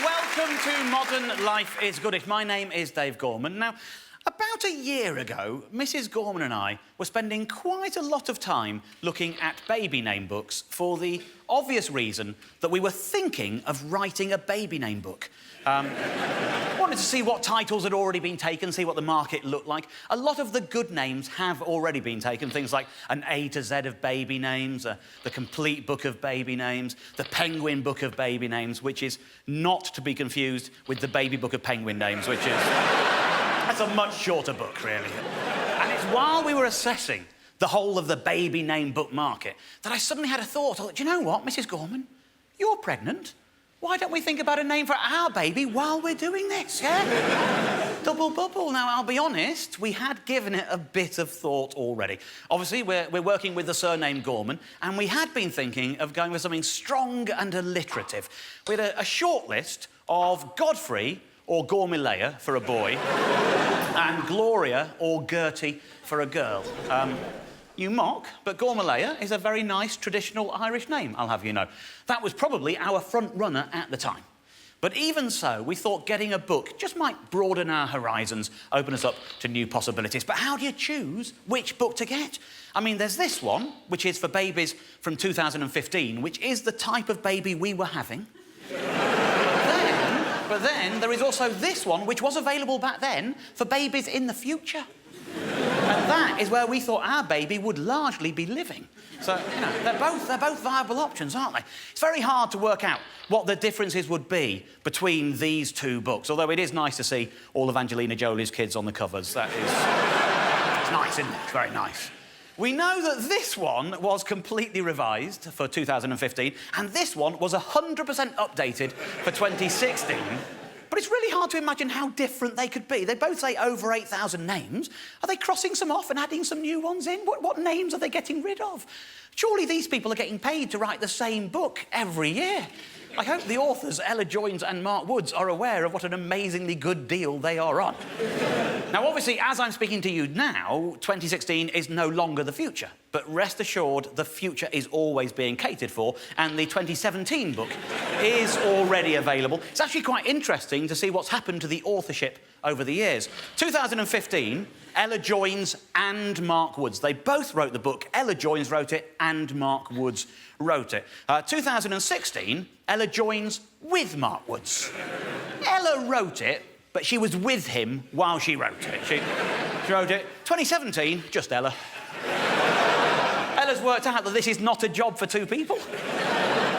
welcome to Modern Life is Goodish. My name is Dave Gorman. Now, about a year ago, Mrs. Gorman and I were spending quite a lot of time looking at baby name books for the obvious reason that we were thinking of writing a baby name book. Wanted to see what titles had already been taken, see what the market looked like. A lot of the good names have already been taken, things like an A to Z of baby names, the complete book of baby names, the penguin book of baby names, which is not to be confused with the baby book of penguin names, which is... That's a much shorter book, really. And it's while we were assessing the whole of the baby name book market that I suddenly had a thought. I thought, do you know what, Mrs. Gorman? You're pregnant. Why don't we think about a name for our baby while we're doing this, yeah? Double bubble. Now, I'll be honest, we had given it a bit of thought already. Obviously, we're working with the surname Gorman, and we had been thinking of going with something strong and alliterative. We had a short list of Godfrey or Gormilea for a boy, and Gloria or Gertie for a girl. You mock, but Gormilea is a very nice, traditional Irish name, I'll have you know. That was probably our front runner at the time. But even so, we thought getting a book just might broaden our horizons, open us up to new possibilities. But how do you choose which book to get? I mean, there's this one, which is for babies from 2015, which is the type of baby we were having. But then there is also this one, which was available back then for babies in the future. And that is where we thought our baby would largely be living. So, you know, they're both viable options, aren't they? It's very hard to work out what the differences would be between these two books, although it is nice to see all of Angelina Jolie's kids on the covers. That is... It's nice, isn't it? It's very nice. We know that this one was completely revised for 2015, and this one was 100% updated for 2016. But it's really hard to imagine how different they could be. They both say over 8,000 names. Are they crossing some off and adding some new ones in? What names are they getting rid of? Surely these people are getting paid to write the same book every year. I hope the authors, Ella Joines and Mark Woods, are aware of what an amazingly good deal they are on. Now, obviously, as I'm speaking to you now, 2016 is no longer the future. But rest assured, the future is always being catered for, and the 2017 book is already available. It's actually quite interesting to see what's happened to the authorship over the years. 2015, Ella Joines and Mark Woods. They both wrote the book. Ella Joines wrote it and Mark Woods wrote it. 2016, Ella Joines with Mark Woods. Ella wrote it, but she was with him while she wrote it. She wrote it. 2017, just Ella. Ella's worked out that this is not a job for two people.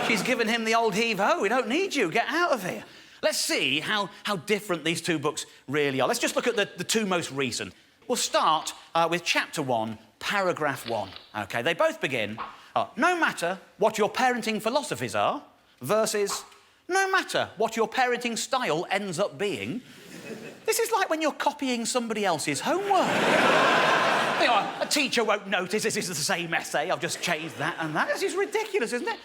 She's given him the old heave-ho. We don't need you. Get out of here. Let's see how different these two books really are. Let's just look at the two most recent. We'll start with Chapter 1, Paragraph 1. OK, they both begin, no matter what your parenting philosophies are, versus no matter what your parenting style ends up being. This is like when you're copying somebody else's homework. You know, a teacher won't notice this is the same essay, I've just changed that and that. This is ridiculous, isn't it?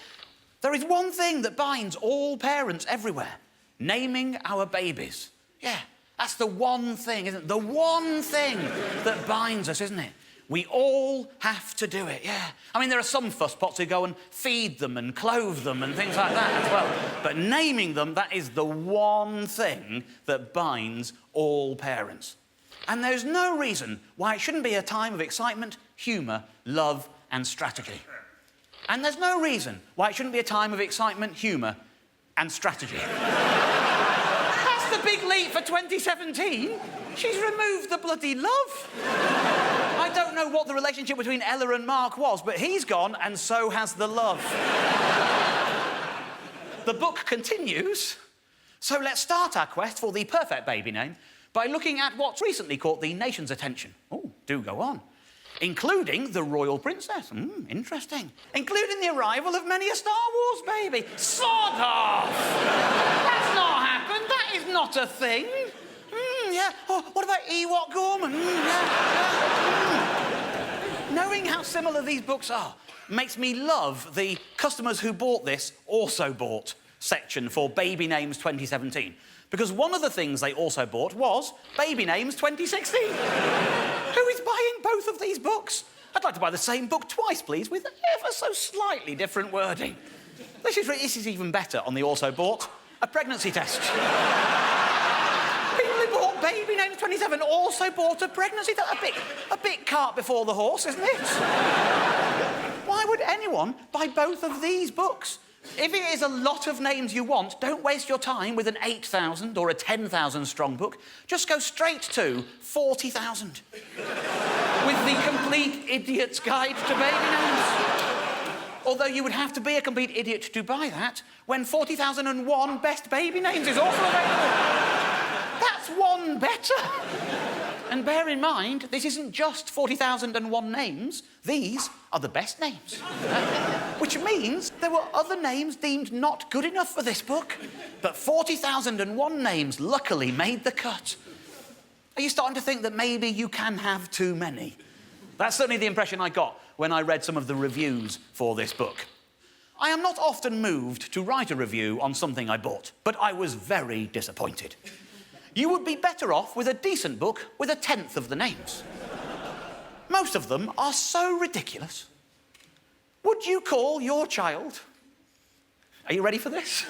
There is one thing that binds all parents everywhere. Naming our babies. Yeah, that's the one thing, isn't it? The one thing that binds us, isn't it? We all have to do it, yeah. I mean, there are some fusspots who go and feed them and clothe them and things like that as well. But naming them, that is the one thing that binds all parents. And there's no reason why it shouldn't be a time of excitement, humour, love and strategy. And there's no reason why it shouldn't be a time of excitement, humour and strategy. That's the big leap for 2017. She's removed the bloody love. I don't know what the relationship between Ella and Mark was, but he's gone and so has the love. The book continues. So let's start our quest for the perfect baby name by looking at what's recently caught the nation's attention. Oh, do go on. Including the royal princess. Interesting. Including the arrival of many a Star Wars baby. Sod off! That's not happened. That is not a thing. Yeah. Oh, what about Ewok Gorman? Knowing how similar these books are makes me love the customers who bought this also bought section for Baby Names 2017. Because one of the things they also bought was Baby Names 2016. Who is buying both of these books? I'd like to buy the same book twice, please, with ever so slightly different wording. This is even better on the also bought. a pregnancy test. People who bought baby names 27 also bought a pregnancy test. A bit cart before the horse, isn't it? Why would anyone buy both of these books? If it is a lot of names you want, don't waste your time with an 8,000 or a 10,000 strong book. Just go straight to 40,000. With the Complete Idiot's Guide to Baby Names. Although you would have to be a complete idiot to buy that when 40,001 Best Baby Names is also available. That's one better. And bear in mind, this isn't just 40,001 names. These are the best names. Which means there were other names deemed not good enough for this book. But 40,001 names luckily made the cut. Are you starting to think that maybe you can have too many? That's certainly the impression I got when I read some of the reviews for this book. I am not often moved to write a review on something I bought, but I was very disappointed. You would be better off with a decent book with a tenth of the names. Most of them are so ridiculous. Would you call your child... Are you ready for this?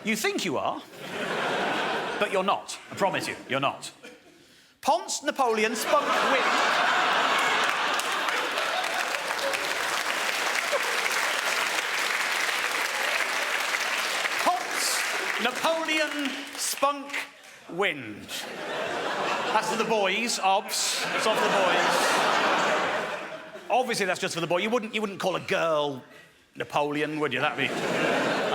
You think you are, but you're not. I promise you, you're not. Ponce, Napoleon, Spunk, Wind... Napoleon, Spunk, Wind. That's for the boys, obs. It's off the boys. Obviously, that's just for the boy. You wouldn't call a girl Napoleon, would you? That'd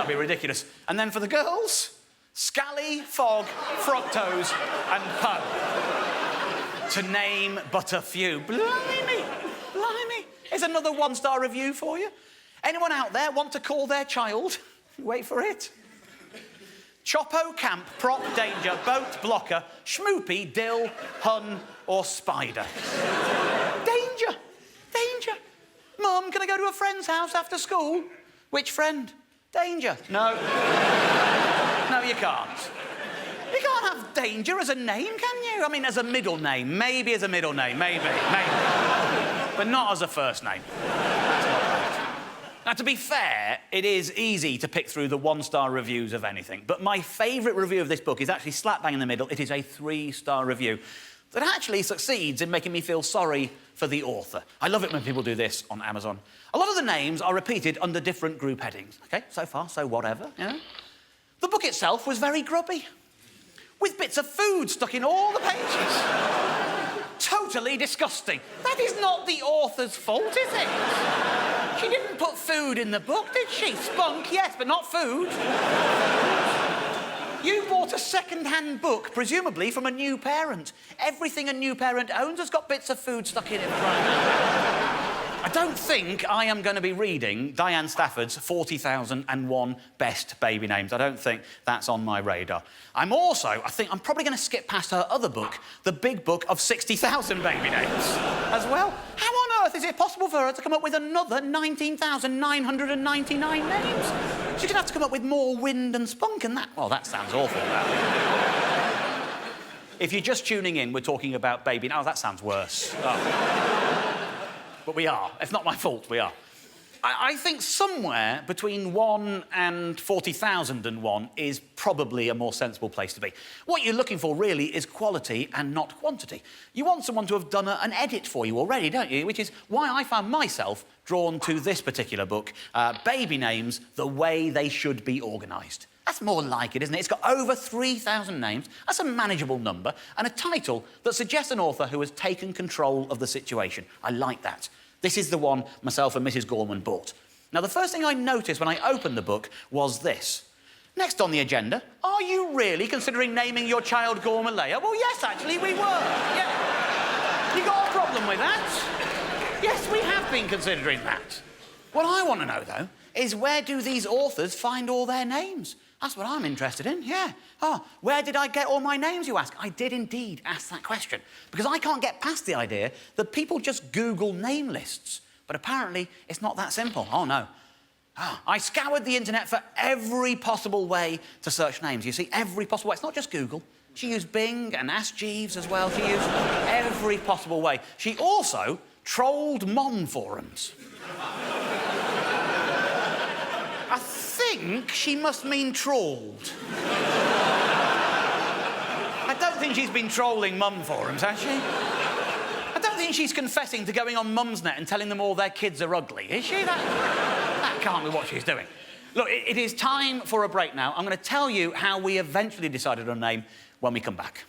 be ridiculous. And then for the girls, Scally, Fog, Fructose, and Poe. To name but a few. Blimey, blimey. Here's another one-star review for you. Anyone out there want to call their child? Wait for it. Choppo, Camp, Prop, Danger, Boat, Blocker, Schmoopy, Dill, Hun, or Spider. Danger! Danger! Mum, can I go to a friend's house after school? Which friend? Danger. No. No, you can't. You can't have Danger as a name, can you? I mean, as a middle name. Maybe as a middle name. Maybe. But not as a first name. Now, to be fair, it is easy to pick through the one-star reviews of anything, but my favourite review of this book is actually slap bang in the middle. It is a 3-star review that actually succeeds in making me feel sorry for the author. I love it when people do this on Amazon. A lot of the names are repeated under different group headings. OK, so far, so whatever, you know? The book itself was very grubby, with bits of food stuck in all the pages. Totally disgusting. That is not the author's fault, is it? She didn't put food in the book, did she? Spunk, yes, but not food. You bought a second-hand book, presumably from a new parent. Everything a new parent owns has got bits of food stuck in it. I don't think I am going to be reading Diane Stafford's 40,001 Best Baby Names. I don't think that's on my radar. I think I'm probably going to skip past her other book, the big book of 60,000 baby names, as well. How on earth is it possible for her to come up with another 19,999 names? She's going to have to come up with more Wind and Spunk and that... Well, that sounds awful, that. If you're just tuning in, we're talking about baby... Oh, that sounds worse. Oh. But we are. It's not my fault, we are. I think somewhere between 1 and 40,001 is probably a more sensible place to be. What you're looking for, really, is quality and not quantity. You want someone to have done an edit for you already, don't you? Which is why I found myself drawn to this particular book, Baby Names, The Way They Should Be Organised. That's more like it, isn't it? It's got over 3,000 names. That's a manageable number, and a title that suggests an author who has taken control of the situation. I like that. This is the one myself and Mrs. Gorman bought. Now, the first thing I noticed when I opened the book was this. Next on the agenda, are you really considering naming your child Gorman Leia? Well, yes, actually, we were. Yeah. You got a problem with that? Yes, we have been considering that. What I want to know, though, is where do these authors find all their names? That's what I'm interested in, yeah. Oh, where did I get all my names, you ask? I did indeed ask that question, because I can't get past the idea that people just Google name lists. But apparently, it's not that simple. Oh, no. Oh, I scoured the internet for every possible way to search names. You see, every possible way. It's not just Google. She used Bing and Ask Jeeves as well. She used every possible way. She also trolled Mon forums. think she must mean trawled. I don't think she's been trolling Mum forums, has she? I don't think she's confessing to going on Mumsnet and telling them all their kids are ugly, is she? That can't be what she's doing. Look, it is time for a break now. I'm going to tell you how we eventually decided on a name when we come back.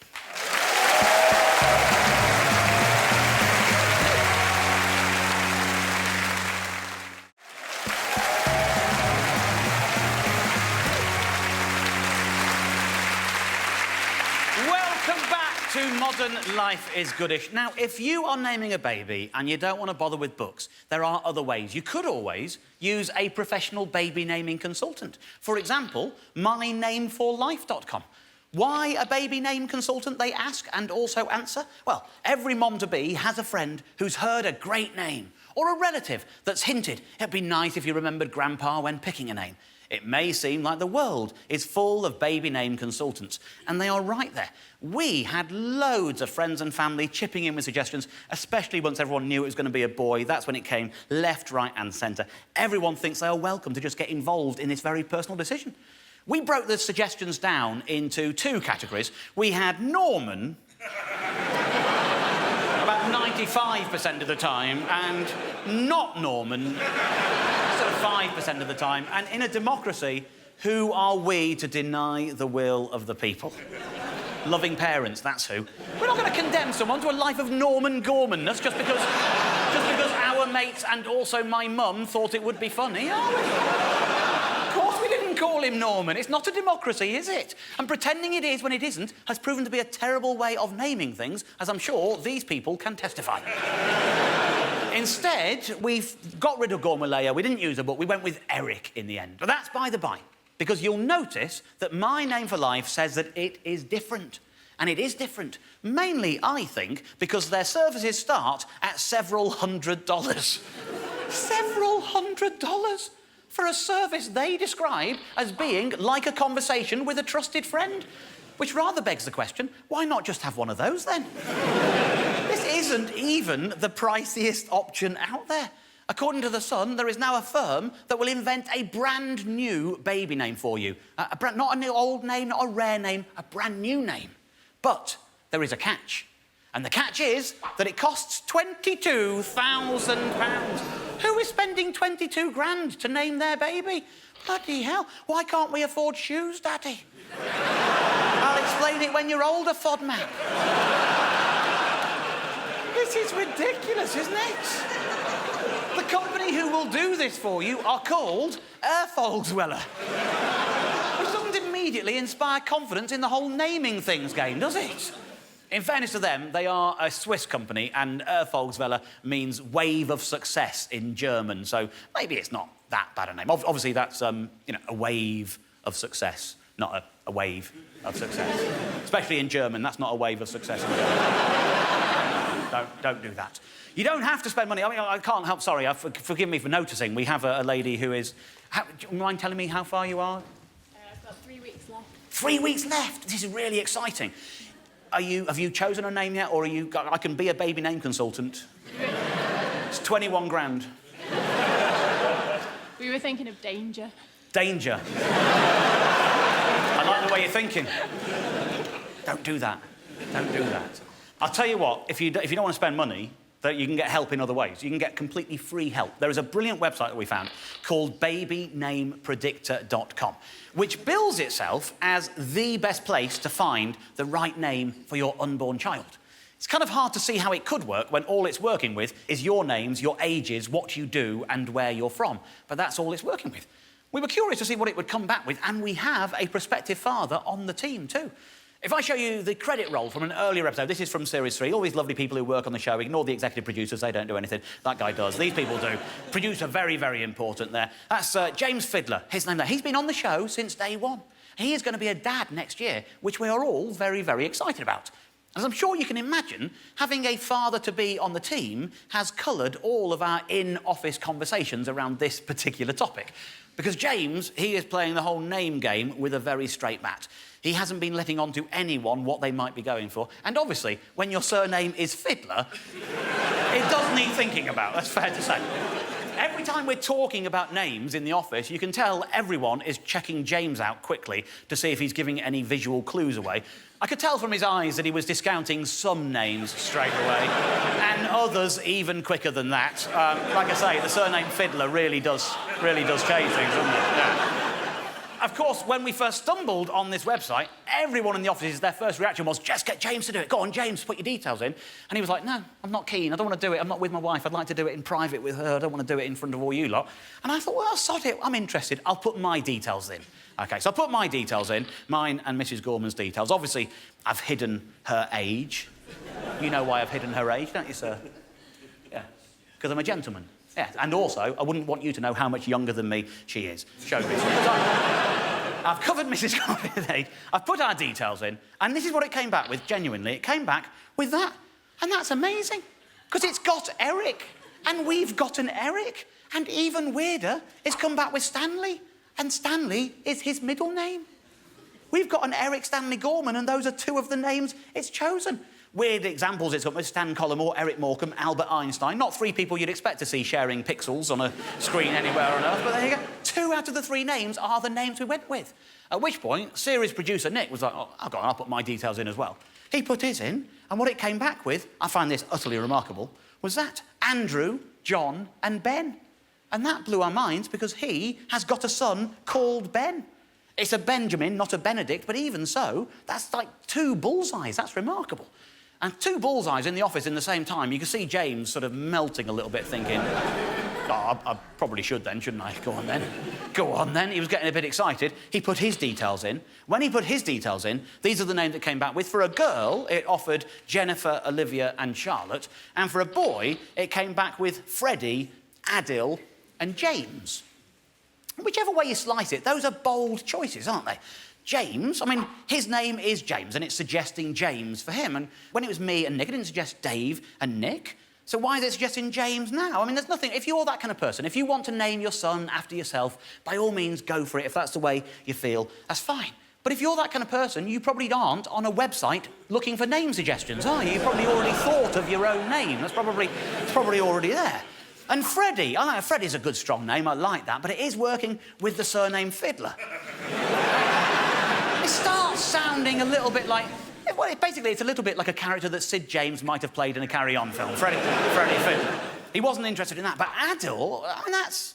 To Modern Life is Goodish. Now, if you are naming a baby and you don't want to bother with books, there are other ways. You could always use a professional baby naming consultant. For example, mynameforlife.com. Why a baby name consultant, they ask and also answer? Well, every mom-to-be has a friend who's heard a great name, or a relative that's hinted it'd be nice if you remembered Grandpa when picking a name. It may seem like the world is full of baby name consultants, and they are right there. We had loads of friends and family chipping in with suggestions, especially once everyone knew it was going to be a boy. That's when it came left, right and centre. Everyone thinks they are welcome to just get involved in this very personal decision. We broke the suggestions down into two categories. We had Norman, about 95% of the time, and not Norman, 5% of the time. And in a democracy, who are we to deny the will of the people? Loving parents, that's who. We're not going to condemn someone to a life of Norman Gormanness just because our mates and also my mum thought it would be funny, are we? Of course we didn't call him Norman. It's not a democracy, is it? And pretending it is when it isn't has proven to be a terrible way of naming things, as I'm sure these people can testify. Instead, we've got rid of Gorman. We didn't use her, but we went with Eric in the end. But that's by the by, because you'll notice that My Name for Life says that it is different. And it is different, mainly, I think, because their services start at several $100s. Several $100s for a service they describe as being like a conversation with a trusted friend. Which rather begs the question, why not just have one of those, then? This isn't even the priciest option out there. According to The Sun, there is now a firm that will invent a brand new baby name for you. Not a new old name, not a rare name, a brand new name. But there is a catch. And the catch is that it costs £22,000. Who is spending 22 grand to name their baby? Bloody hell, why can't we afford shoes, Daddy? I'll explain it when you're older, FODMAP. This is ridiculous, isn't it? The company who will do this for you are called Huel. Which doesn't immediately inspire confidence in the whole naming things game, does it? In fairness to them, they are a Swiss company, and Huel means wave of success in German, so maybe it's not that bad a name. Obviously, that's, a wave of success, not a wave of success. Especially in German, that's not a wave of success in German. Don't do that. You don't have to spend money. I mean, I can't help, sorry, forgive me for noticing. We have a lady who is... do you mind telling me how far you are? I've got 3 weeks left. 3 weeks left? This is really exciting. Have you chosen a name yet, or I can be a baby name consultant. It's 21 grand. We were thinking of Danger. Danger. I like the way you're thinking. Don't do that. Don't do that. I'll tell you what, if you don't want to spend money, that you can get help in other ways. You can get completely free help. There is a brilliant website that we found called babynamepredictor.com, which bills itself as the best place to find the right name for your unborn child. It's kind of hard to see how it could work when all it's working with is your names, your ages, what you do, and where you're from. But that's all it's working with. We were curious to see what it would come back with, and we have a prospective father on the team too. If I show you the credit roll from an earlier episode, this is from Series 3, all these lovely people who work on the show, ignore the executive producers, they don't do anything. That guy does. These people do. Producer, very, very important there. That's James Fiddler, his name there. He's been on the show since day one. He is going to be a dad next year, which we are all very, very excited about. As I'm sure you can imagine, having a father-to-be on the team has coloured all of our in-office conversations around this particular topic. Because James, he is playing the whole name game with a very straight bat. He hasn't been letting on to anyone what they might be going for. And obviously, when your surname is Fiddler, it does need thinking about, that's fair to say. every time we're talking about names in the office, you can tell everyone is checking James out quickly to see if he's giving any visual clues away. I could tell from his eyes that he was discounting some names straight away, and others even quicker than that. Like I say, the surname Fiddler really does change things, doesn't it? Yeah. Of course, when we first stumbled on this website, everyone in the offices, their first reaction was, just get James to do it. Go on, James, put your details in. And he was like, no, I'm not keen. I don't want to do it. I'm not with my wife. I'd like to do it in private with her. I don't want to do it in front of all you lot. And I thought, well, sod it. I'm interested. I'll put my details in. OK, so I put my details in, mine and Mrs. Gorman's details. Obviously, I've hidden her age. You know why I've hidden her age, don't you, sir? Yeah, because I'm a gentleman. Yeah, and also, I wouldn't want you to know how much younger than me she is. Show me. I've covered Mrs. Gorman's age, I've put our details in, and this is what it came back with, genuinely. It came back with that, and that's amazing, because it's got Eric, and we've got an Eric, and even weirder, it's come back with Stanley, and Stanley is his middle name. We've got an Eric Stanley Gorman, and those are two of the names it's chosen. Weird examples it's got with Stan Collymore, Eric Morecambe, Albert Einstein. Not three people you'd expect to see sharing pixels on a screen anywhere on Earth, but there you go. 2 out of the 3 names are the names we went with. At which point, series producer Nick was like, oh, I'll put my details in as well. He put his in, and what it came back with, I find this utterly remarkable, was that Andrew, John and Ben. And that blew our minds because he has got a son called Ben. It's a Benjamin, not a Benedict, but even so, that's like 2 bullseyes. That's remarkable. And 2 bullseyes in the office in the same time. You can see James sort of melting a little bit, thinking, oh, I probably should then, shouldn't I? Go on then. Go on then. He was getting a bit excited. He put his details in. When he put his details in, these are the names that came back with. For a girl, it offered Jennifer, Olivia and Charlotte. And for a boy, it came back with Freddie, Adil and James. Whichever way you slice it, those are bold choices, aren't they? James, I mean, his name is James, and it's suggesting James for him. And when it was me and Nick, it didn't suggest Dave and Nick. So why is it suggesting James now? I mean, there's nothing... If you're that kind of person, if you want to name your son after yourself, by all means, go for it. If that's the way you feel, that's fine. But if you're that kind of person, you probably aren't on a website looking for name suggestions, are you? You've probably already thought of your own name. It's probably already there. And Freddie, I know Freddie's a good, strong name, I like that, but it is working with the surname Fiddler. It starts sounding a little bit like... Well, basically, it's a little bit like a character that Sid James might have played in a Carry On film. Freddie Fiddler. He wasn't interested in that. But Adil, I mean, that's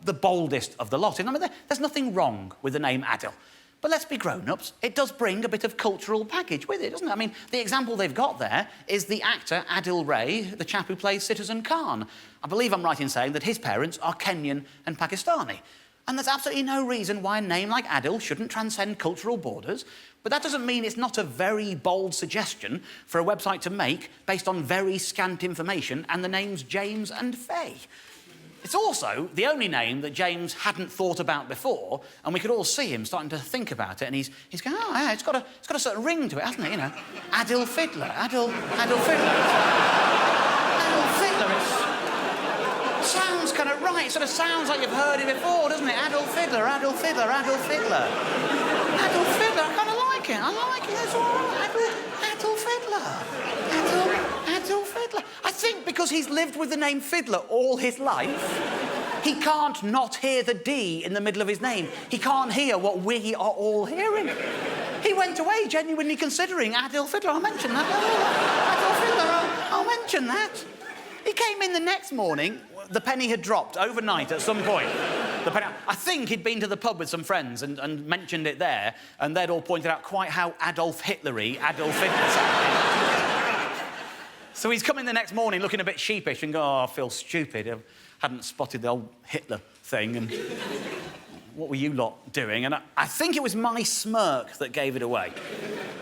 the boldest of the lot. I mean, there's nothing wrong with the name Adil. But let's be grown-ups. It does bring a bit of cultural baggage with it, doesn't it? I mean, the example they've got there is the actor Adil Ray, the chap who plays Citizen Khan. I believe I'm right in saying that his parents are Kenyan and Pakistani. And there's absolutely no reason why a name like Adil shouldn't transcend cultural borders, but that doesn't mean it's not a very bold suggestion for a website to make based on very scant information and the names James and Faye. It's also the only name that James hadn't thought about before, and we could all see him starting to think about it, and he's going, oh, yeah, it's got a certain ring to it, hasn't it, you know? Adil Fiddler, Adil Fiddler. Adil Fiddler, it sounds kind of right, it sort of sounds like you've heard it before, doesn't it? Adil Fiddler, Adil Fiddler, Adil Fiddler. Adil Fiddler, I kind of like it, it's all right. Adil Fiddler. Adil Fiddler. I think because he's lived with the name Fiddler all his life, he can't not hear the D in the middle of his name. He can't hear what we are all hearing. He went away genuinely considering Adil Fiddler. I'll mention that. Adil Fiddler, I'll mention that. He came in the next morning. The penny had dropped overnight at some point. I think he'd been to the pub with some friends and mentioned it there, and they'd all pointed out quite how Adolf Hitler-y Adil Fiddler sounded. So he's come in the next morning looking a bit sheepish and go, oh, I feel stupid. I hadn't spotted the old Hitler thing, and what were you lot doing? And I think it was my smirk that gave it away.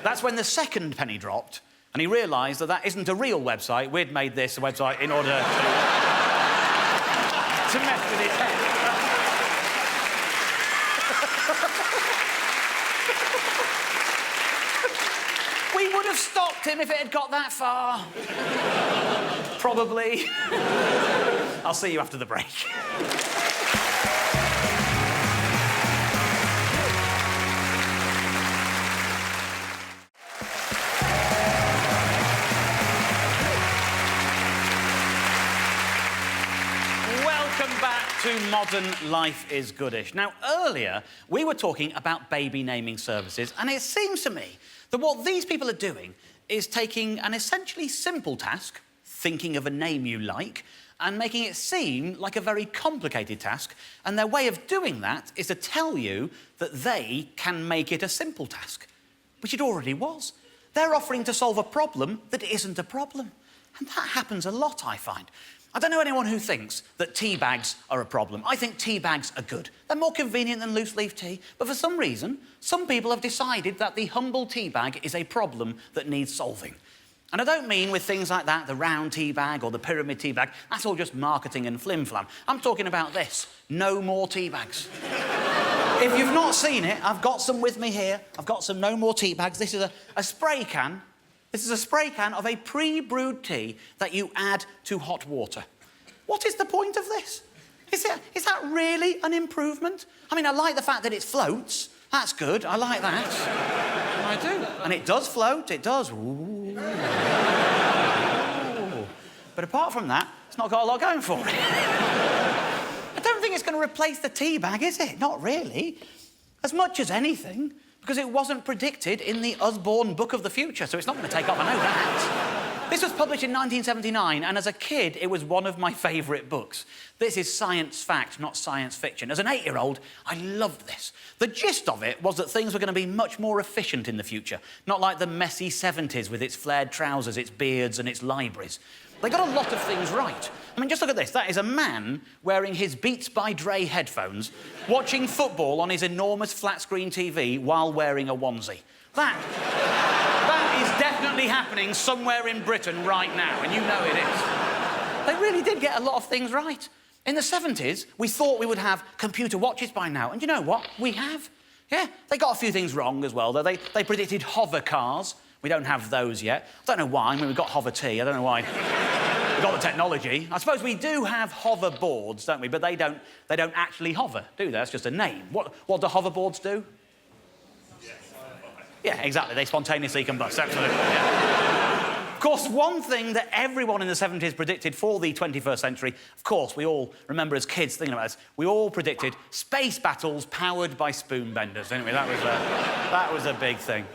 That's when the second penny dropped, and he realised that that isn't a real website. We'd made this a website in order to mess with his head. We would have stopped him if it had got that far. Probably. I'll see you after the break. Modern life is goodish. Now, earlier, we were talking about baby naming services, and it seems to me that what these people are doing is taking an essentially simple task, thinking of a name you like, and making it seem like a very complicated task, and their way of doing that is to tell you that they can make it a simple task, which it already was. They're offering to solve a problem that isn't a problem. And that happens a lot, I find. I don't know anyone who thinks that tea bags are a problem. I think tea bags are good. They're more convenient than loose-leaf tea, but for some reason, some people have decided that the humble tea bag is a problem that needs solving. And I don't mean with things like that, the round tea bag or the pyramid tea bag. That's all just marketing and flim-flam. I'm talking about this. No more tea bags. If you've not seen it, I've got some with me here. I've got some no more tea bags. This is a spray can. This is a spray can of a pre-brewed tea that you add to hot water. What is the point of this? Is that really an improvement? I mean, I like the fact that it floats. That's good. I like that. I do. And it does float. It does. Ooh. But apart from that, it's not got a lot going for it. I don't think it's going to replace the tea bag, is it? Not really. As much as anything, because it wasn't predicted in the Usborne Book of the Future, so it's not going to take off, I know that. This was published in 1979, and as a kid, it was one of my favourite books. This is science fact, not science fiction. As an 8-year-old, I loved this. The gist of it was that things were going to be much more efficient in the future, not like the messy 70s with its flared trousers, its beards and its libraries. They got a lot of things right. I mean, just look at this. That is a man wearing his Beats by Dre headphones, watching football on his enormous flat-screen TV while wearing a onesie. That is definitely happening somewhere in Britain right now, and you know it is. They really did get a lot of things right. In the 70s, we thought we would have computer watches by now, and you know what? We have. Yeah, they got a few things wrong as well, though. They predicted hover cars. We don't have those yet. I don't know why. I mean, we've got hover tea. I don't know why. We've got the technology. I suppose we do have hoverboards, don't we? But they don't actually hover, do they? That's just a name. What do hoverboards do? Yeah, exactly. They spontaneously combust, absolutely. Yeah. Of course, one thing that everyone in the 70s predicted for the 21st century, of course, we all remember as kids thinking about this, we all predicted space battles powered by spoon benders, didn't we? That was a big thing.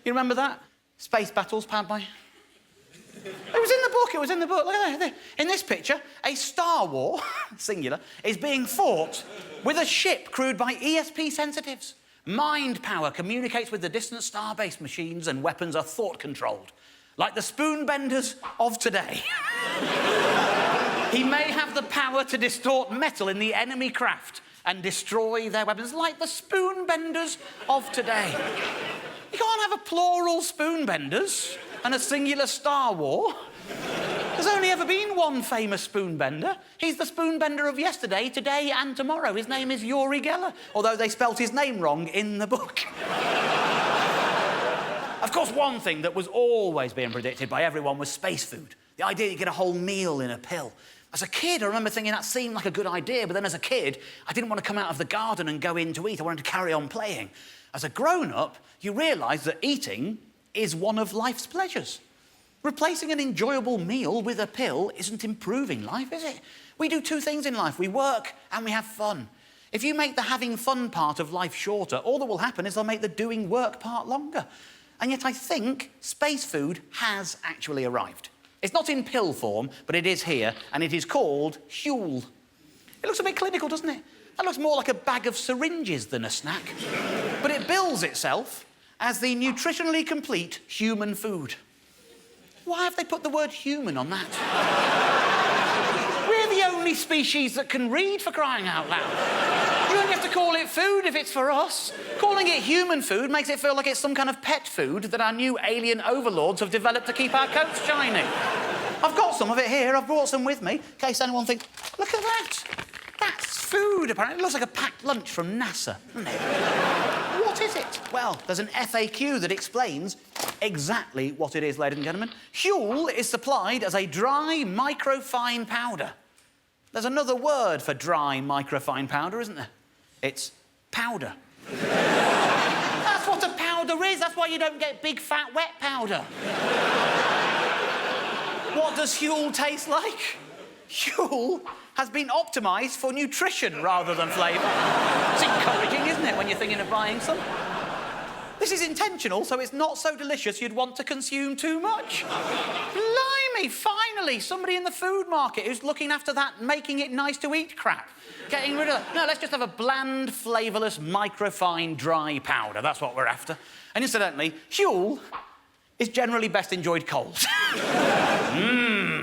You remember that? Space battles powered by... It was in the book, it was in the book. Look at that. In this picture, a Star War, singular, is being fought with a ship crewed by ESP sensitives. Mind power communicates with the distant star-based machines and weapons are thought-controlled, like the spoon benders of today. He may have the power to distort metal in the enemy craft and destroy their weapons, like the spoon benders of today. You can't have a plural spoon benders and a singular Star War. There's only ever been one famous spoon bender. He's the spoon bender of yesterday, today and tomorrow. His name is Uri Geller, although they spelt his name wrong in the book. Of course, one thing that was always being predicted by everyone was space food. The idea you get a whole meal in a pill. As a kid, I remember thinking that seemed like a good idea, but then as a kid, I didn't want to come out of the garden and go in to eat. I wanted to carry on playing. As a grown-up, you realise that eating is one of life's pleasures. Replacing an enjoyable meal with a pill isn't improving life, is it? We do two things in life. We work and we have fun. If you make the having fun part of life shorter, all that will happen is they'll make the doing work part longer. And yet I think space food has actually arrived. It's not in pill form, but it is here, and it is called Huel. It looks a bit clinical, doesn't it? That looks more like a bag of syringes than a snack. But it bills itself as the nutritionally complete human food. Why have they put the word human on that? We're the only species that can read, for crying out loud. You only have to call it food if it's for us. Calling it human food makes it feel like it's some kind of pet food that our new alien overlords have developed to keep our coats shiny. I've got some of it here. I've brought some with me, in case anyone thinks, look at that. That's food, apparently. It looks like a packed lunch from NASA, doesn't it? What is it? Well, there's an FAQ that explains exactly what it is, ladies and gentlemen. Huel is supplied as a dry, microfine powder. There's another word for dry, microfine powder, isn't there? It's powder. That's what a powder is. That's why you don't get big, fat, wet powder. What does Huel taste like? Huel has been optimised for nutrition rather than flavour. It's encouraging, isn't it, when you're thinking of buying some? This is intentional, so it's not so delicious you'd want to consume too much. Blimey, finally, somebody in the food market who's looking after that making it nice to eat crap. Getting rid of that. No, let's just have a bland, flavourless, microfine, dry powder. That's what we're after. And incidentally, Huel is generally best enjoyed cold.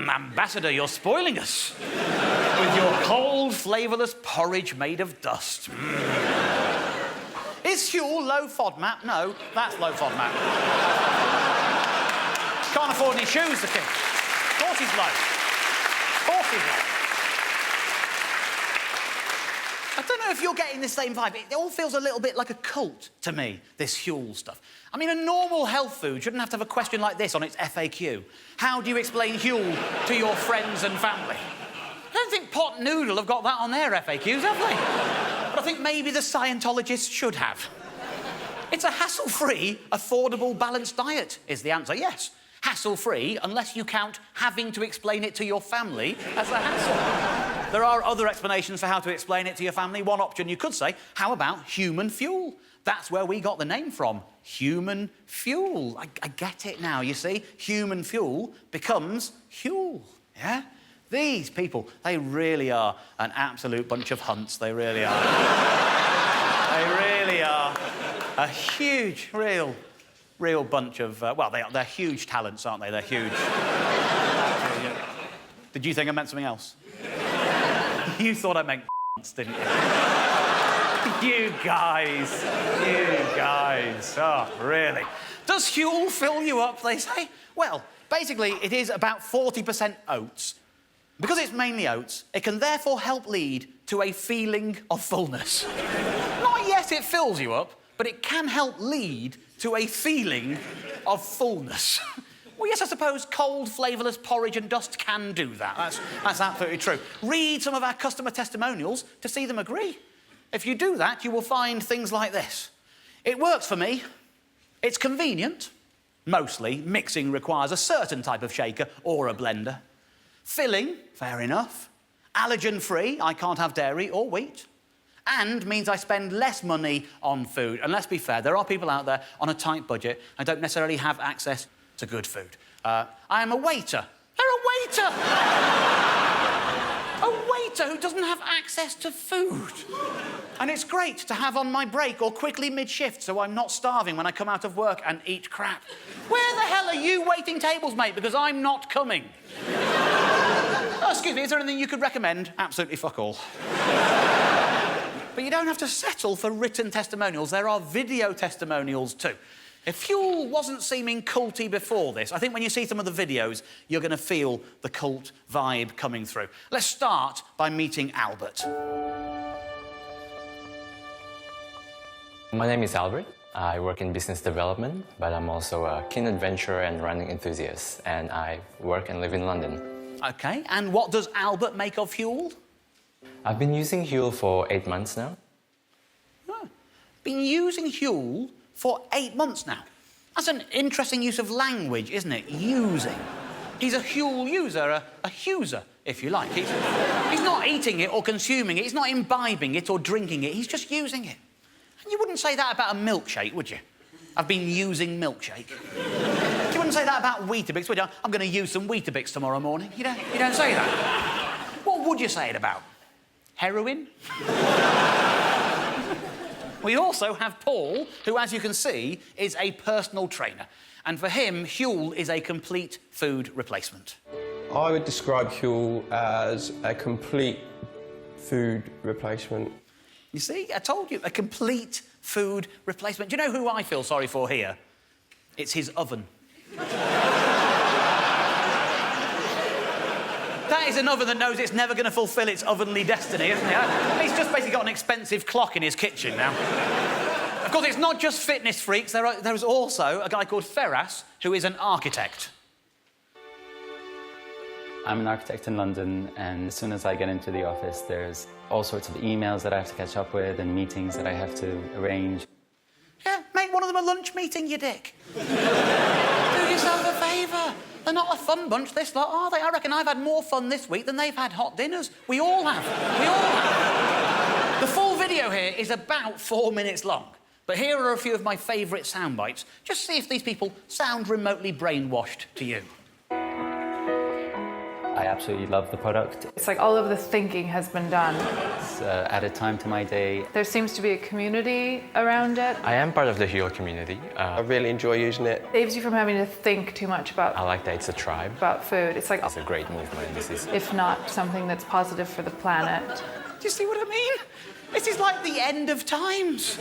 Ambassador, you're spoiling us with your cold, flavourless porridge made of dust. Is Huel low FODMAP? No, that's low FODMAP. Can't afford any shoes, the kid. Of course he's low. Of course he's low. I don't know if you're getting the same vibe. It all feels a little bit like a cult to me, this Huel stuff. I mean, a normal health food shouldn't have to have a question like this on its FAQ. How do you explain Huel to your friends and family? I don't think Pot Noodle have got that on their FAQs, have they? But I think maybe the Scientologists should have. It's a hassle-free, affordable, balanced diet, is the answer. Yes, hassle-free, unless you count having to explain it to your family as a hassle. There are other explanations for how to explain it to your family. One option you could say, how about human fuel? That's where we got the name from. Human fuel. I get it now, you see. Human fuel becomes Huel, yeah? These people, they really are an absolute bunch of hunts. They really are. They really are a huge, real bunch of... well, they're huge talents, aren't they? They're huge. Did you think I meant something else? You thought I meant didn't you? You guys. Oh, really? Does Huel fill you up, they say? Well, basically, it is about 40% oats. Because it's mainly oats, it can therefore help lead to a feeling of fullness. Not yet it fills you up, but it can help lead to a feeling of fullness. Well, yes, I suppose cold, flavourless porridge and dust can do that. That's absolutely true. Read some of our customer testimonials to see them agree. If you do that, you will find things like this. It works for me. It's convenient. Mostly, mixing requires a certain type of shaker or a blender. Filling, fair enough. Allergen-free, I can't have dairy or wheat. And means I spend less money on food. And let's be fair, there are people out there on a tight budget and don't necessarily have access to good food. I am a waiter. They're a waiter! A waiter who doesn't have access to food. And it's great to have on my break or quickly mid-shift so I'm not starving when I come out of work and eat crap. Where the hell are you waiting tables, mate? Because I'm not coming. Oh, excuse me, is there anything you could recommend? Absolutely fuck all. But you don't have to settle for written testimonials. There are video testimonials too. If Huel wasn't seeming culty before this, I think when you see some of the videos, you're going to feel the cult vibe coming through. Let's start by meeting Albert. My name is Albert. I work in business development, but I'm also a keen adventurer and running enthusiast, and I work and live in London. OK, and what does Albert make of Huel? I've been using Huel for 8 months now. Oh, been using Huel for 8 months now. That's an interesting use of language, isn't it? Using. He's a Huel user, a Huser, if you like. He's not eating it or consuming it. He's not imbibing it or drinking it. He's just using it. And you wouldn't say that about a milkshake, would you? I've been using milkshake. You wouldn't say that about Weetabix, would you? I'm going to use some Weetabix tomorrow morning. You don't say that. What would you say it about? Heroin? We also have Paul, who, as you can see, is a personal trainer. And for him, Huel is a complete food replacement. I would describe Huel as a complete food replacement. You see, I told you, a complete food replacement. Do you know who I feel sorry for here? It's his oven. That is an oven that knows it's never going to fulfil its ovenly destiny, isn't it? He's just basically got an expensive clock in his kitchen now. Of course, it's not just fitness freaks. There's also a guy called Ferras, who is an architect. I'm an architect in London, and as soon as I get into the office, there's all sorts of emails that I have to catch up with and meetings that I have to arrange. Yeah, make one of them a lunch meeting, you dick. Do yourself a favour. They're not a fun bunch, this lot, are they? I reckon I've had more fun this week than they've had hot dinners. We all have. We all have. The full video here is about 4 minutes long. But here are a few of my favourite sound bites. Just see if these people sound remotely brainwashed to you. I absolutely love the product. It's like all of the thinking has been done. It's added time to my day. There seems to be a community around it. I am part of the Huel community. I really enjoy using it. Saves you from having to think too much I about like that it's a tribe. food. It's like, It's a great movement. This is if not something that's positive for the planet. Do you see what I mean? This is like the end of times.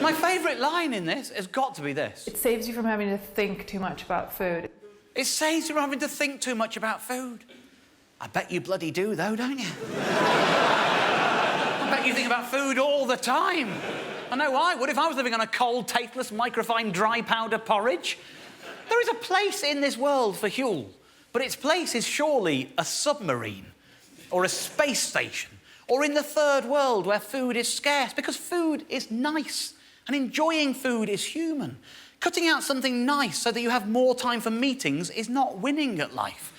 My favourite line in this has got to be this. It saves you from having to think too much about food. It saves you from having to think too much about food. I bet you bloody do, though, don't you? I bet you think about food all the time. I know I would if I was living on a cold, tasteless, microfine, dry powder porridge. There is a place in this world for Huel, but its place is surely a submarine or a space station or in the third world where food is scarce, because food is nice and enjoying food is human. Cutting out something nice so that you have more time for meetings is not winning at life.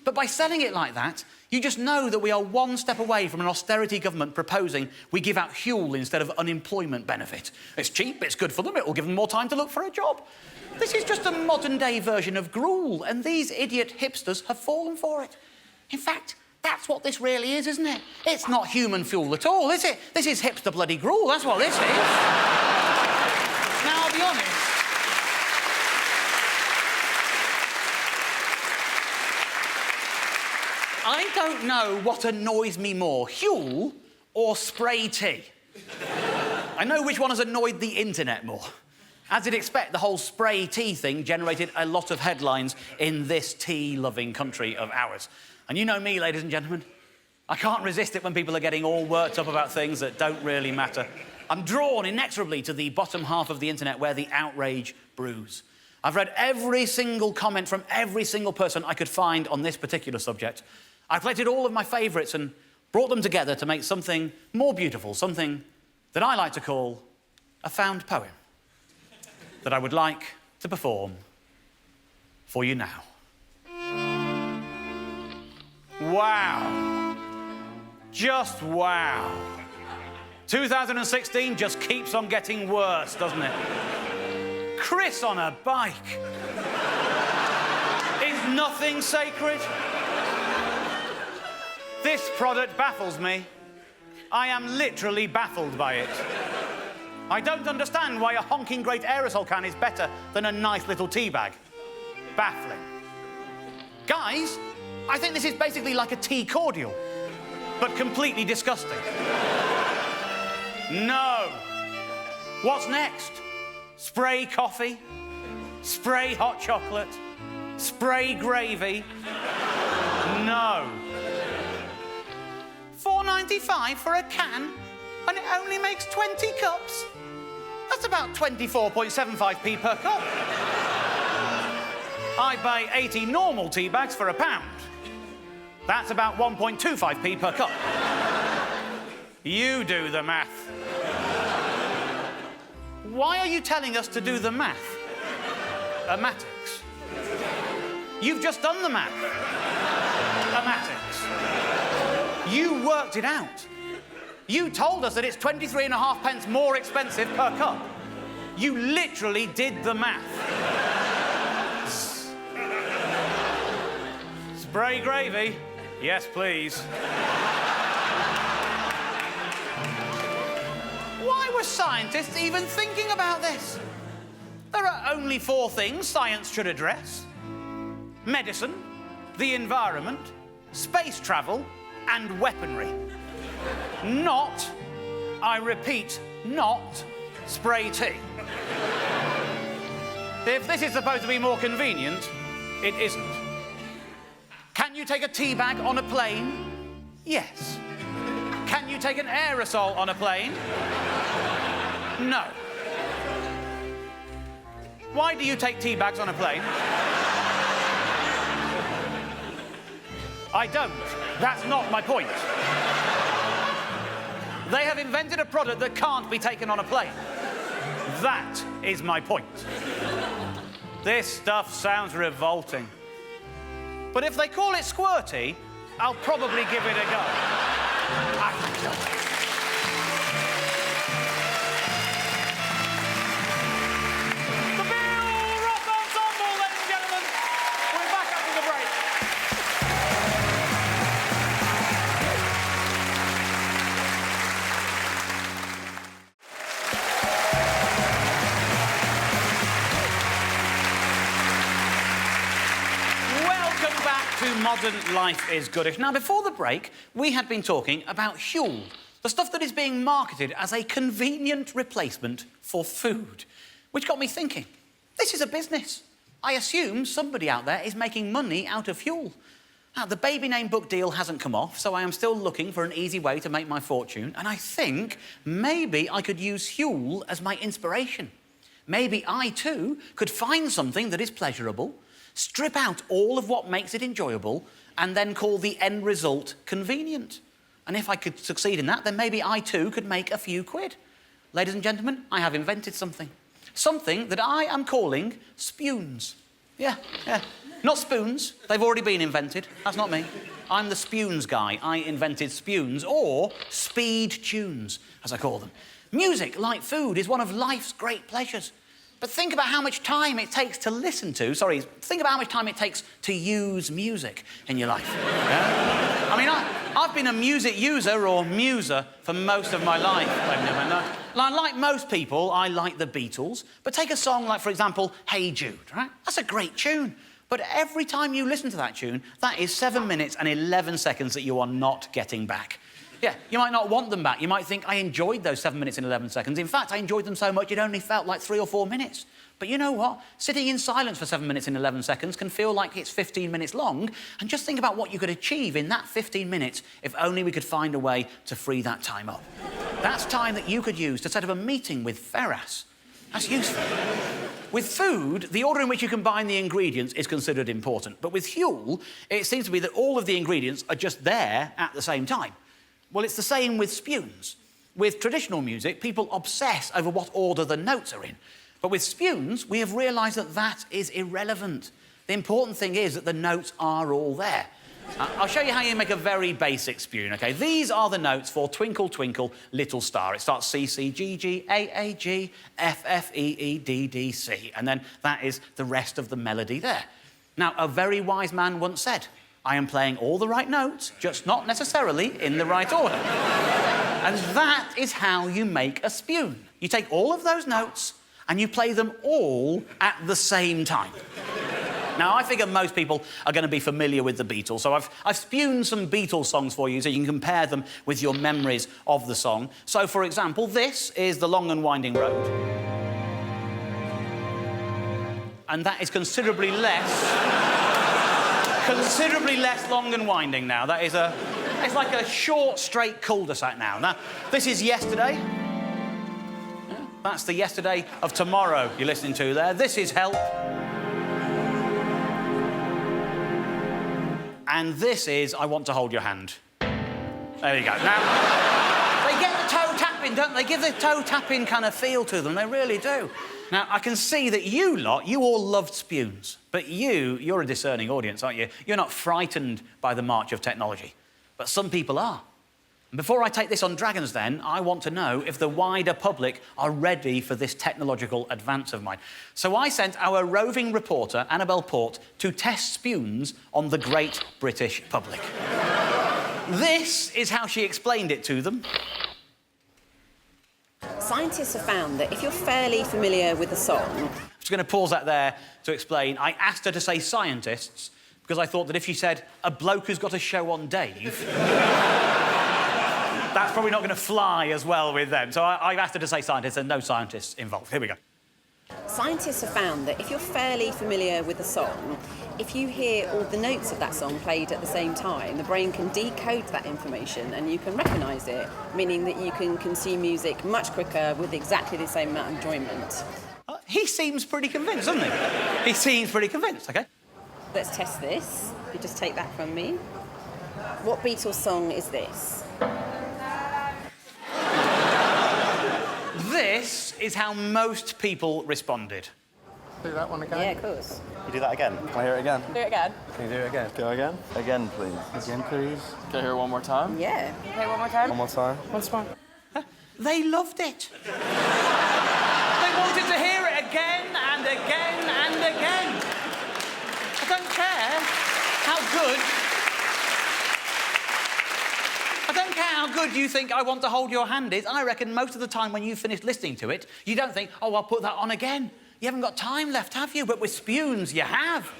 But by selling it like that, you just know that we are one step away from an austerity government proposing we give out Huel instead of unemployment benefit. It's cheap, it's good for them, it will give them more time to look for a job. This is just a modern-day version of gruel, and these idiot hipsters have fallen for it. In fact, that's what this really is, isn't it? It's not human fuel at all, is it? This is hipster bloody gruel, that's what this is. Now, I'll be honest. I don't know what annoys me more, Huel or spray tea. I know which one has annoyed the internet more. As you'd expect, the whole spray tea thing generated a lot of headlines in this tea-loving country of ours. And you know me, ladies and gentlemen, I can't resist it when people are getting all worked up about things that don't really matter. I'm drawn inexorably to the bottom half of the internet where the outrage brews. I've read every single comment from every single person I could find on this particular subject. I've collected all of my favourites and brought them together to make something more beautiful, something that I like to call a found poem that I would like to perform for you now. Wow. Just wow. 2016 just keeps on getting worse, doesn't it? Chris on a bike. Is nothing sacred? This product baffles me. I am literally baffled by it. I don't understand why a honking great aerosol can is better than a nice little tea bag. Baffling. Guys, I think this is basically like a tea cordial, but completely disgusting. No. What's next? Spray coffee? Spray hot chocolate? Spray gravy? No. $4.95 for a can, and it only makes 20 cups? That's about 24.75p per cup. I buy 80 normal tea bags for £1. That's about 1.25p per cup. You do the math. Why are you telling us to do the math? Amatics. You've just done the math. Amatics. You worked it out. You told us that it's 23.5p more expensive per cup. You literally did the math. Spray gravy? Yes, please. Why were scientists even thinking about this? There are only 4 things science should address: medicine, the environment, space travel, and weaponry. Not, I repeat, not spray tea. If this is supposed to be more convenient, it isn't. Can you take a tea bag on a plane? Yes. Can you take an aerosol on a plane? No. Why do you take tea bags on a plane? I don't. That's not my point. They have invented a product that can't be taken on a plane. That is my point. This stuff sounds revolting. But if they call it squirty, I'll probably give it a go. I think so. Modern Life is Goodish. Now, before the break, we had been talking about Huel, the stuff that is being marketed as a convenient replacement for food, which got me thinking, this is a business. I assume somebody out there is making money out of Huel. Now, the baby name book deal hasn't come off, so I am still looking for an easy way to make my fortune, and I think maybe I could use Huel as my inspiration. Maybe I, too, could find something that is pleasurable, strip out all of what makes it enjoyable, and then call the end result convenient. And if I could succeed in that, then maybe I too could make a few quid. Ladies and gentlemen, I have invented something. Something that I am calling spoons. Yeah. Not spoons. They've already been invented. That's not me. I'm the spoons guy. I invented spoons, or speed tunes, as I call them. Music, like food, is one of life's great pleasures. But think about how much time it takes to think about how much time it takes to use music in your life. Yeah? I mean, I've been a music user or muser for most of my life. Like most people, I like the Beatles, but take a song like, for example, Hey Jude, right? That's a great tune. But every time you listen to that tune, that is 7 minutes and 11 seconds that you are not getting back. Yeah, you might not want them back. You might think, I enjoyed those 7 minutes and 11 seconds. In fact, I enjoyed them so much it only felt like 3 or 4 minutes. But you know what? Sitting in silence for 7 minutes and 11 seconds can feel like it's 15 minutes long. And just think about what you could achieve in that 15 minutes if only we could find a way to free that time up. That's time that you could use to set up a meeting with Ferras. That's useful. With food, the order in which you combine the ingredients is considered important. But with Huel, it seems to be that all of the ingredients are just there at the same time. Well, it's the same with spoons. With traditional music, people obsess over what order the notes are in. But with spoons, we have realised that that is irrelevant. The important thing is that the notes are all there. I'll show you how you make a very basic spoon, OK? These are the notes for Twinkle, Twinkle, Little Star. It starts C, C, G, G, A, A, G, F, F, E, E, D, D, C. And then that is the rest of the melody there. Now, a very wise man once said, I am playing all the right notes, just not necessarily in the right order. And that is how you make a spoon. You take all of those notes and you play them all at the same time. Now, I figure most people are going to be familiar with the Beatles, so I've spun some Beatles songs for you so you can compare them with your memories of the song. So, for example, this is The Long and Winding Road. And that is considerably less long and winding now. That is it's like a short, straight cul-de-sac now. Now, this is Yesterday. Yeah, that's the Yesterday of Tomorrow you're listening to there. This is Help. And this is I Want to Hold Your Hand. There you go. Now, they get the toe tapping, don't they? They give the toe tapping kind of feel to them. They really do. Now, I can see that you all loved spoons. But you're a discerning audience, aren't you? You're not frightened by the march of technology. But some people are. And before I take this on Dragons, then, I want to know if the wider public are ready for this technological advance of mine. So I sent our roving reporter, Annabelle Port, to test spoons on the great British public. This is how she explained it to them. Scientists have found that if you're fairly familiar with the song... I'm just going to pause that there to explain. I asked her to say scientists because I thought that if she said a bloke who's got a show on Dave, that's probably not going to fly as well with them. So I've asked her to say scientists and no scientists involved. Here we go. Scientists have found that if you're fairly familiar with the song, if you hear all the notes of that song played at the same time, the brain can decode that information and you can recognise it, meaning that you can consume music much quicker with exactly the same amount of enjoyment. He seems pretty convinced, doesn't he? He seems pretty convinced, OK? Let's test this. If you just take that from me. What Beatles song is this? This is how most people responded. Do that one again? Yeah, of course. You do that again. Can I hear it again? Do it again. Can you do it again? Go again. Again, please. Again, please. Can I hear it one more time? Yeah. Okay, one more time. One more time. Once more. They loved it. They wanted to hear it again and again and again. I don't care how good... I don't care how good you think I Want to Hold Your Hand is. I reckon most of the time when you've finished listening to it, you don't think, oh, I'll put that on again. You haven't got time left, have you? But with Spunes, you have.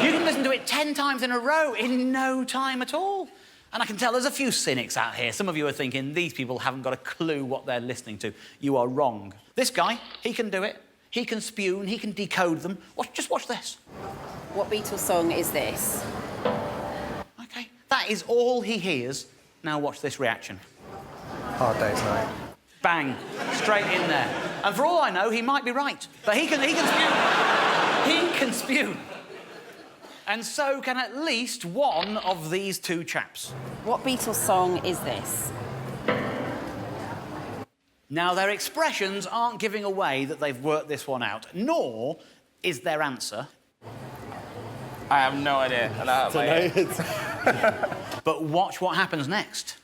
You can listen to it 10 times in a row in no time at all. And I can tell there's a few cynics out here. Some of you are thinking, these people haven't got a clue what they're listening to. You are wrong. This guy, he can do it. He can spune, he can decode them. Just watch this. What Beatles song is this? OK, that is all he hears. Now watch this reaction. Hard Day's Night. Bang, straight in there. And for all I know, he might be right. But he can spune. He can spune. And so can at least one of these two chaps. What Beatles song is this? Now, their expressions aren't giving away that they've worked this one out, nor is their answer. I have no idea. And I But watch what happens next.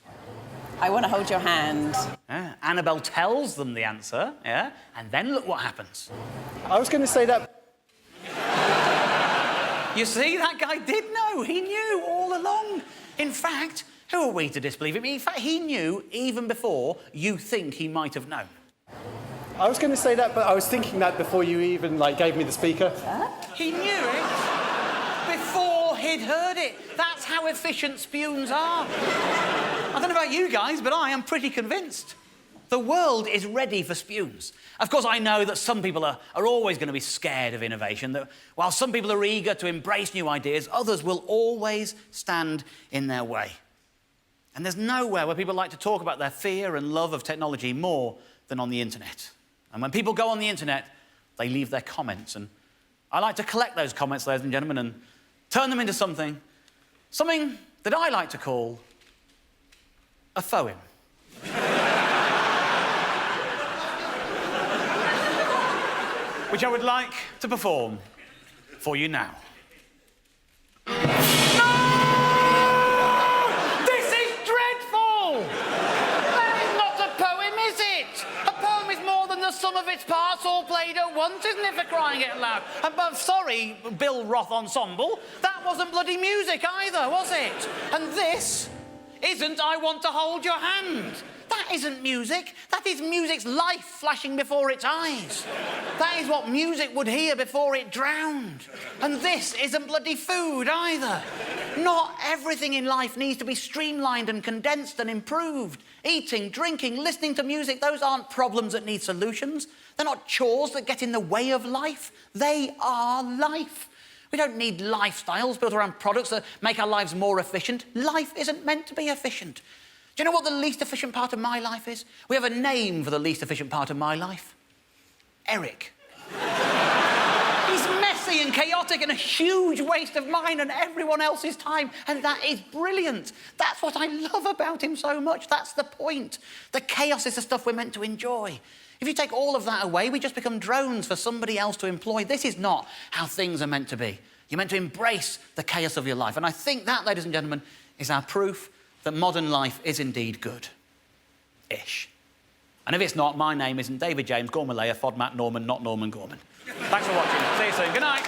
I Want to Hold Your Hand. Yeah, Annabelle tells them the answer, yeah? And then look what happens. I was going to say that... You see, that guy did know. He knew all along. In fact, who are we to disbelieve him? In fact, he knew even before you think he might have known. I was going to say that, but I was thinking that before you even, gave me the speaker. He knew it before he'd heard it. That's how efficient spunes are. I don't know about you guys, but I am pretty convinced. The world is ready for spunes. Of course, I know that some people are always going to be scared of innovation, that while some people are eager to embrace new ideas, others will always stand in their way. And there's nowhere where people like to talk about their fear and love of technology more than on the internet. And when people go on the internet, they leave their comments. And I like to collect those comments, ladies and gentlemen, and turn them into something that I like to call a poem. Which I would like to perform for you now. No! This is dreadful! That is not a poem, is it? A poem is more than the sum of its parts all played at once, isn't it, for crying out loud? But sorry, Bill Roth Ensemble, that wasn't bloody music either, was it? And this isn't I Want to Hold Your Hand. That isn't music. That is music's life flashing before its eyes. That is what music would hear before it drowned. And this isn't bloody food either. Not everything in life needs to be streamlined and condensed and improved. Eating, drinking, listening to music, those aren't problems that need solutions. They're not chores that get in the way of life. They are life. We don't need lifestyles built around products that make our lives more efficient. Life isn't meant to be efficient. Do you know what the least efficient part of my life is? We have a name for the least efficient part of my life. Eric. He's messy and chaotic and a huge waste of mine and everyone else's time, and that is brilliant. That's what I love about him so much. That's the point. The chaos is the stuff we're meant to enjoy. If you take all of that away, we just become drones for somebody else to employ. This is not how things are meant to be. You're meant to embrace the chaos of your life. And I think that, ladies and gentlemen, is our proof that modern life is indeed good-ish. And if it's not, my name isn't David James, Gorman, Fodmat, Norman, not Norman Gorman. Thanks for watching. See you soon. Good night.